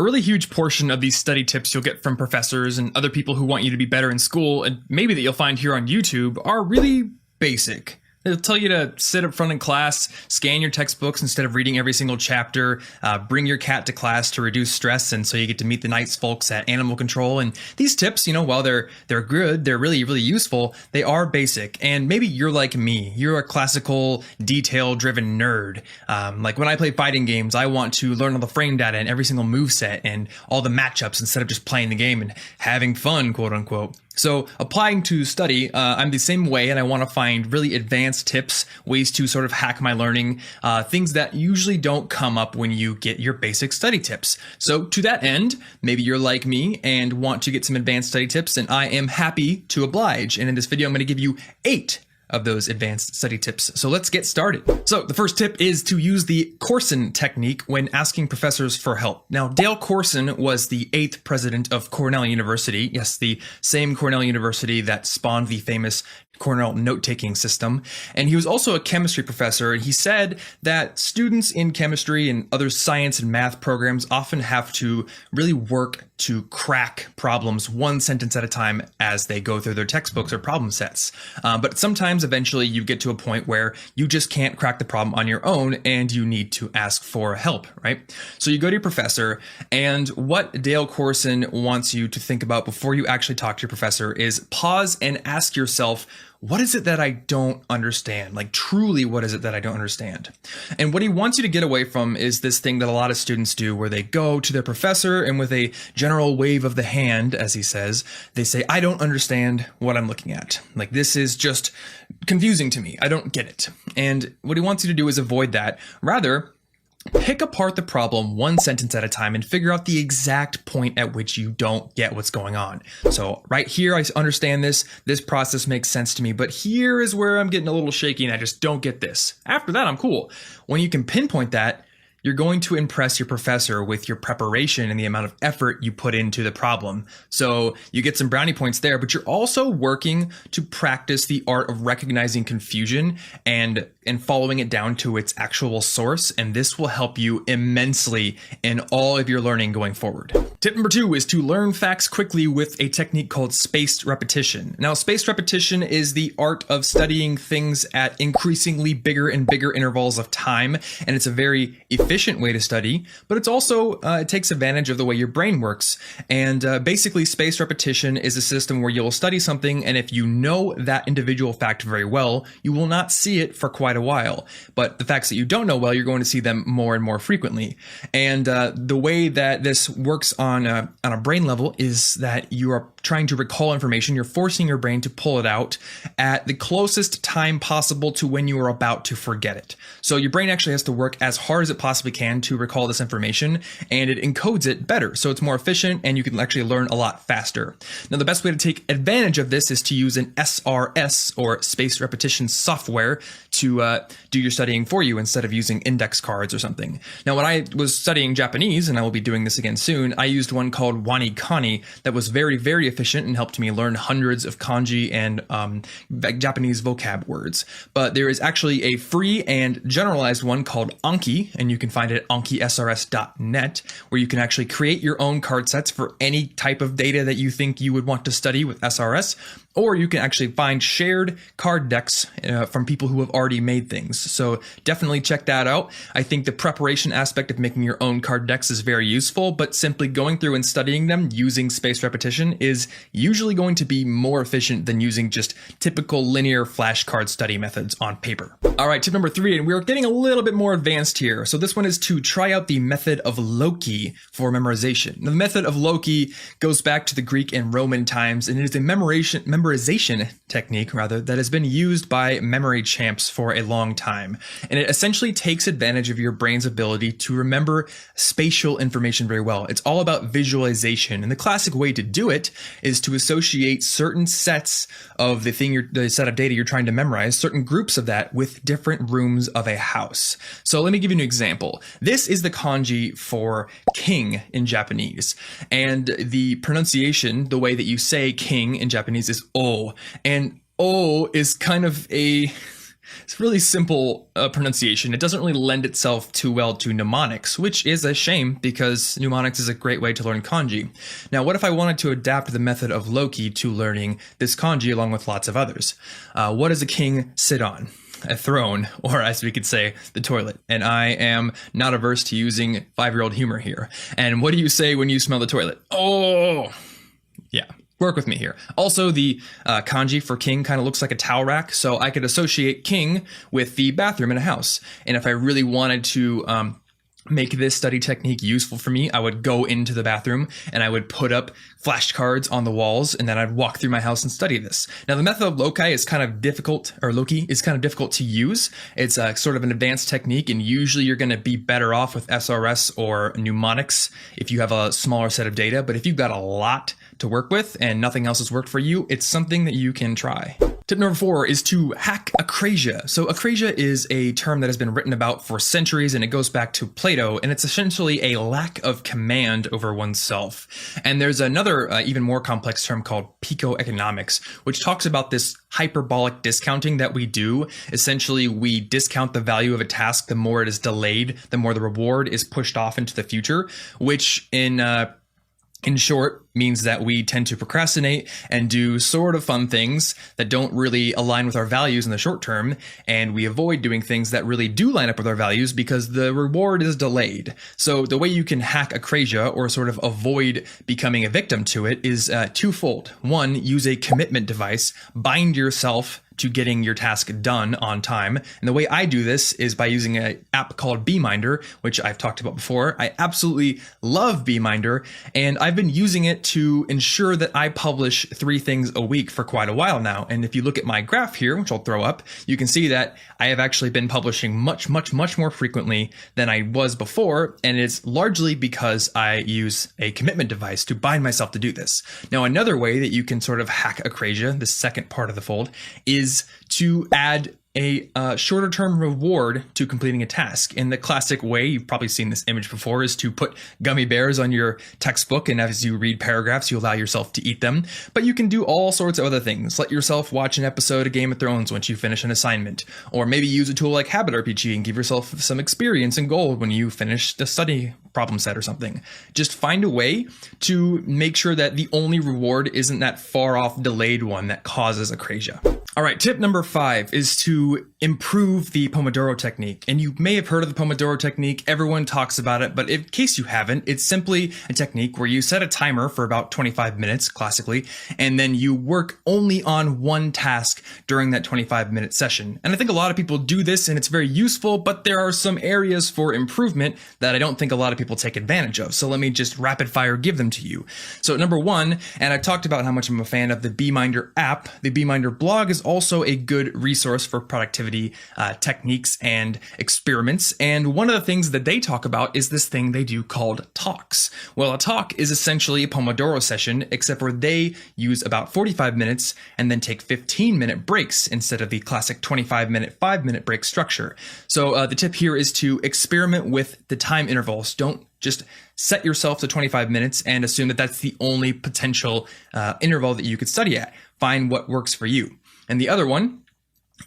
A really huge portion of these study tips you'll get from professors and other people who want you to be better in school, and maybe that you'll find here on YouTube, are really basic. They'll tell you to sit up front in class, scan your textbooks instead of reading every single chapter, bring your cat to class to reduce stress, and so you get to meet the nice folks at Animal Control. And these tips, while they're good, they're really, really useful, they are basic. And maybe you're like me. You're a classical, detail-driven nerd. Like when I play fighting games, I want to learn all the frame data and every single moveset and all the matchups instead of just playing the game and having fun, quote unquote. So applying to study, I'm the same way, and I want to find really advanced tips, ways to sort of hack my learning, things that usually don't come up when you get your basic study tips. So to that end, maybe you're like me and want to get some advanced study tips, and I am happy to oblige. And in this video, I'm going to give you 8 of those advanced study tips. So let's get started. So the first tip is to use the Corson technique when asking professors for help. Now, Dale Corson was the 8th president of Cornell University. Yes, the same Cornell University that spawned the famous Cornell note-taking system. And he was also a chemistry professor, and he said that students in chemistry and other science and math programs often have to really work to crack problems one sentence at a time as they go through their textbooks or problem sets. But sometimes eventually you get to a point where you just can't crack the problem on your own and you need to ask for help, right? So you go to your professor, and what Dale Corson wants you to think about before you actually talk to your professor is pause and ask yourself, what is it that I don't understand? Like, truly, what is it that I don't understand? And what he wants you to get away from is this thing that a lot of students do where they go to their professor and with a general wave of the hand, as he says, they say, I don't understand what I'm looking at. Like, this is just confusing to me. I don't get it. And what he wants you to do is avoid that. Rather, pick apart the problem one sentence at a time and figure out the exact point at which you don't get what's going on. So right here, I understand this process makes sense to me, but here is where I'm getting a little shaky and I just don't get this. After that, I'm cool. When you can pinpoint that, you're going to impress your professor with your preparation and the amount of effort you put into the problem. So you get some brownie points there, but you're also working to practice the art of recognizing confusion and following it down to its actual source. And this will help you immensely in all of your learning going forward. Tip number 2 is to learn facts quickly with a technique called spaced repetition. Now, spaced repetition is the art of studying things at increasingly bigger and bigger intervals of time. And it's a very efficient way to study, but it's also, it takes advantage of the way your brain works. And basically, spaced repetition is a system where you'll study something, and if you know that individual fact very well, you will not see it for quite a while. But the facts that you don't know well, you're going to see them more and more frequently. And the way that this works on a brain level is that you are trying to recall information. You're forcing your brain to pull it out at the closest time possible to when you are about to forget it. So your brain actually has to work as hard as it possibly can to recall this information, and it encodes it better. So it's more efficient and you can actually learn a lot faster. Now, the best way to take advantage of this is to use an SRS or spaced repetition software to do your studying for you instead of using index cards or something. Now, when I was studying Japanese, and I will be doing this again soon, I used one called WaniKani that was very, very efficient and helped me learn hundreds of kanji and Japanese vocab words. But there is actually a free and generalized one called Anki, and you can find it at ankisrs.net, where you can actually create your own card sets for any type of data that you think you would want to study with SRS. Or you can actually find shared card decks from people who have already made things. So definitely check that out. I think the preparation aspect of making your own card decks is very useful, but simply going through and studying them using spaced repetition is usually going to be more efficient than using just typical linear flashcard study methods on paper. All right, tip number 3, and we're getting a little bit more advanced here. So this one is to try out the method of Loki for memorization. Now, the method of Loki goes back to the Greek and Roman times, and it is a memorization technique that has been used by memory champs for a long time. And it essentially takes advantage of your brain's ability to remember spatial information very well. It's all about visualization. And the classic way to do it is to associate certain sets of the set of data you're trying to memorize, certain groups of that with different rooms of a house. So let me give you an example. This is the kanji for king in Japanese. And the pronunciation, the way that you say king in Japanese is O. And O is kind of a It's really simple pronunciation. It doesn't really lend itself too well to mnemonics, which is a shame because mnemonics is a great way to learn kanji. Now, what if I wanted to adapt the method of Loki to learning this kanji along with lots of others? What does a king sit on? A throne, or as we could say, the toilet. And I am not averse to using 5-year-old humor here. And what do you say when you smell the toilet? Oh, yeah. Work with me here. Also, the kanji for king kind of looks like a towel rack, so I could associate king with the bathroom in a house. And if I really wanted to make this study technique useful for me, I would go into the bathroom and I would put up flashcards on the walls, and then I'd walk through my house and study this. Now, the method of Loki is kind of difficult to use. It's sort of an advanced technique, and usually you're going to be better off with SRS or mnemonics if you have a smaller set of data. But if you've got a lot to work with and nothing else has worked for you, it's something that you can try. Tip number 4 is to hack acrasia. So acrasia is a term that has been written about for centuries, and it goes back to Plato, and it's essentially a lack of command over oneself. And there's another even more complex term called picoeconomics, which talks about this hyperbolic discounting that we do. Essentially, we discount the value of a task the more it is delayed, the more the reward is pushed off into the future, which in short, means that we tend to procrastinate and do sort of fun things that don't really align with our values in the short term, and we avoid doing things that really do line up with our values because the reward is delayed. So the way you can hack acrasia, or sort of avoid becoming a victim to it, is twofold. One, use a commitment device. Bind yourself to getting your task done on time. And the way I do this is by using an app called Beeminder, which I've talked about before. I absolutely love Beeminder, and I've been using it to ensure that I publish 3 things a week for quite a while now. And if you look at my graph here, which I'll throw up, you can see that I have actually been publishing much more frequently than I was before. And it's largely because I use a commitment device to bind myself to do this. Now, another way that you can sort of hack acrasia, the second part of the fold, is to add a shorter term reward to completing a task. In the classic way, you've probably seen this image before, is to put gummy bears on your textbook, and as you read paragraphs, you allow yourself to eat them. But you can do all sorts of other things. Let yourself watch an episode of Game of Thrones once you finish an assignment, or maybe use a tool like Habit RPG and give yourself some experience and gold when you finish the study problem set or something. Just find a way to make sure that the only reward isn't that far off delayed one that causes acrasia. All right, tip number 5 is to improve the Pomodoro technique. And you may have heard of the Pomodoro technique. Everyone talks about it, but in case you haven't, it's simply a technique where you set a timer for about 25 minutes, classically, and then you work only on one task during that 25-minute session. And I think a lot of people do this, and it's very useful, but there are some areas for improvement that I don't think a lot of people take advantage of. So let me just rapid fire give them to you. So number 1, and I talked about how much I'm a fan of the Beeminder app. The Beeminder blog is also a good resource for productivity techniques and experiments. And one of the things that they talk about is this thing they do called talks. Well, a talk is essentially a Pomodoro session, except where they use about 45 minutes and then take 15-minute breaks instead of the classic 25-minute, 5-minute break structure. So the tip here is to experiment with the time intervals. Don't just set yourself to 25 minutes and assume that that's the only potential interval that you could study at. Find what works for you. And the other one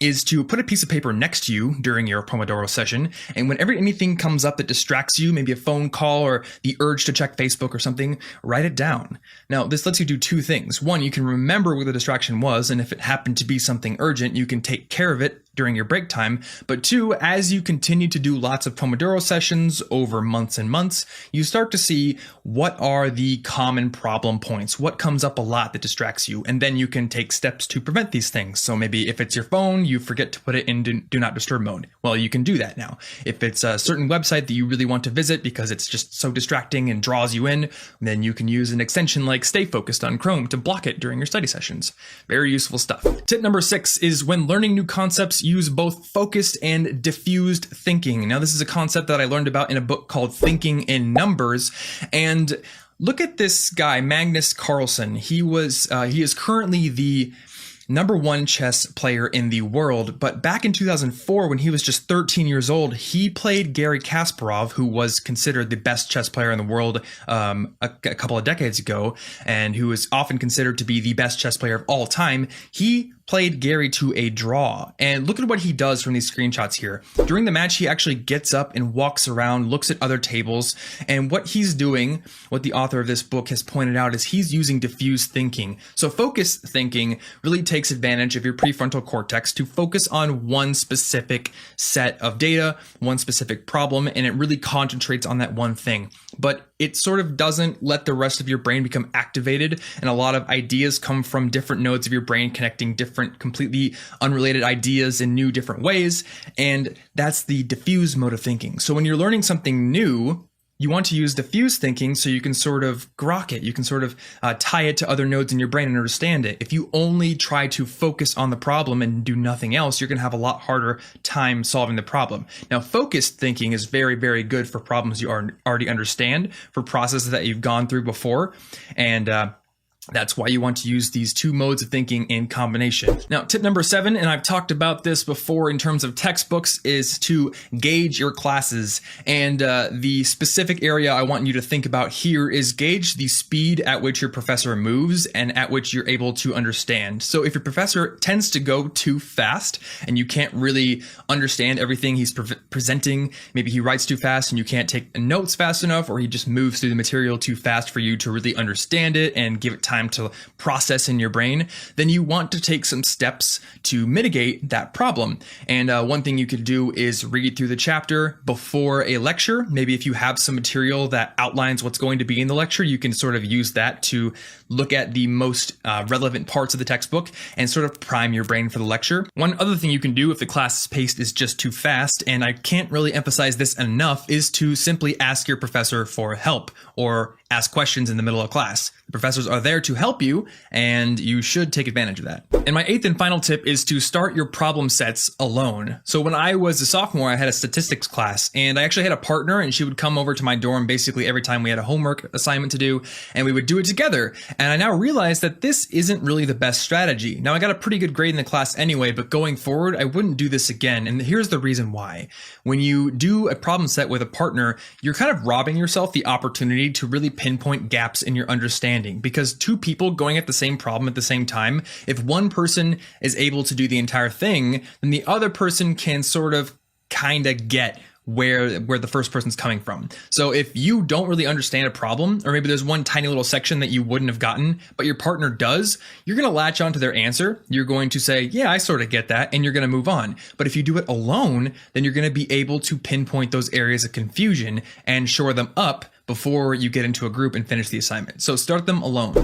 is to put a piece of paper next to you during your Pomodoro session, and whenever anything comes up that distracts you, maybe a phone call or the urge to check Facebook or something, write it down. Now, this lets you do 2 things. 1, you can remember what the distraction was, and if it happened to be something urgent, you can take care of it during your break time. But 2, as you continue to do lots of Pomodoro sessions over months and months, you start to see what are the common problem points, what comes up a lot that distracts you, and then you can take steps to prevent these things. So maybe if it's your phone, you forget to put it in do not disturb mode. Well, you can do that now. If it's a certain website that you really want to visit because it's just so distracting and draws you in, then you can use an extension like Stay Focused on Chrome to block it during your study sessions. Very useful stuff. Tip number 6 is when learning new concepts, use both focused and diffused thinking. Now, this is a concept that I learned about in a book called Thinking in Numbers. And look at this guy, Magnus Carlsen. He is currently the #1 chess player in the world, but back in 2004, when he was just 13 years old, he played Garry Kasparov, who was considered the best chess player in the world a couple of decades ago, and who is often considered to be the best chess player of all time. He played Gary to a draw. And look at what he does from these screenshots here. During the match, he actually gets up and walks around, looks at other tables. And what he's doing, what the author of this book has pointed out, is he's using diffuse thinking. So focused thinking really takes advantage of your prefrontal cortex to focus on one specific set of data, one specific problem, and it really concentrates on that one thing. But it sort of doesn't let the rest of your brain become activated, and a lot of ideas come from different nodes of your brain connecting different completely unrelated ideas in new different ways, and that's the diffuse mode of thinking. So when you're learning something new, you want to use diffuse thinking so you can sort of grok it. You can sort of tie it to other nodes in your brain and understand it. If you only try to focus on the problem and do nothing else, you're going to have a lot harder time solving the problem. Now, focused thinking is very, very good for problems you already understand, for processes that you've gone through before. And that's why you want to use these two modes of thinking in combination. Now, tip number 7, and I've talked about this before in terms of textbooks, is to gauge your classes. And the specific area I want you to think about here is gauge the speed at which your professor moves and at which you're able to understand. So if your professor tends to go too fast and you can't really understand everything he's presenting, maybe he writes too fast and you can't take notes fast enough, or he just moves through the material too fast for you to really understand it and give it time to process in your brain, then you want to take some steps to mitigate that problem. And one thing you could do is read through the chapter before a lecture. Maybe if you have some material that outlines what's going to be in the lecture, you can sort of use that to look at the most relevant parts of the textbook and sort of prime your brain for the lecture. One other thing you can do if the class pace is just too fast, and I can't really emphasize this enough, is to simply ask your professor for help or ask questions in the middle of class. The professors are there to help you, and you should take advantage of that. And my 8th and final tip is to start your problem sets alone. So when I was a sophomore, I had a statistics class, and I actually had a partner, and she would come over to my dorm basically every time we had a homework assignment to do, and we would do it together. And I now realize that this isn't really the best strategy. Now, I got a pretty good grade in the class anyway, but going forward, I wouldn't do this again. And here's the reason why. When you do a problem set with a partner, you're kind of robbing yourself the opportunity to really pinpoint gaps in your understanding, because two people going at the same problem at the same time, if one person is able to do the entire thing, then the other person can sort of kind of get where the first person's coming from. So if you don't really understand a problem, or maybe there's one tiny little section that you wouldn't have gotten, but your partner does, you're going to latch onto their answer. You're going to say, yeah, I sort of get that, and you're going to move on. But if you do it alone, then you're going to be able to pinpoint those areas of confusion and shore them up before you get into a group and finish the assignment. So start them alone.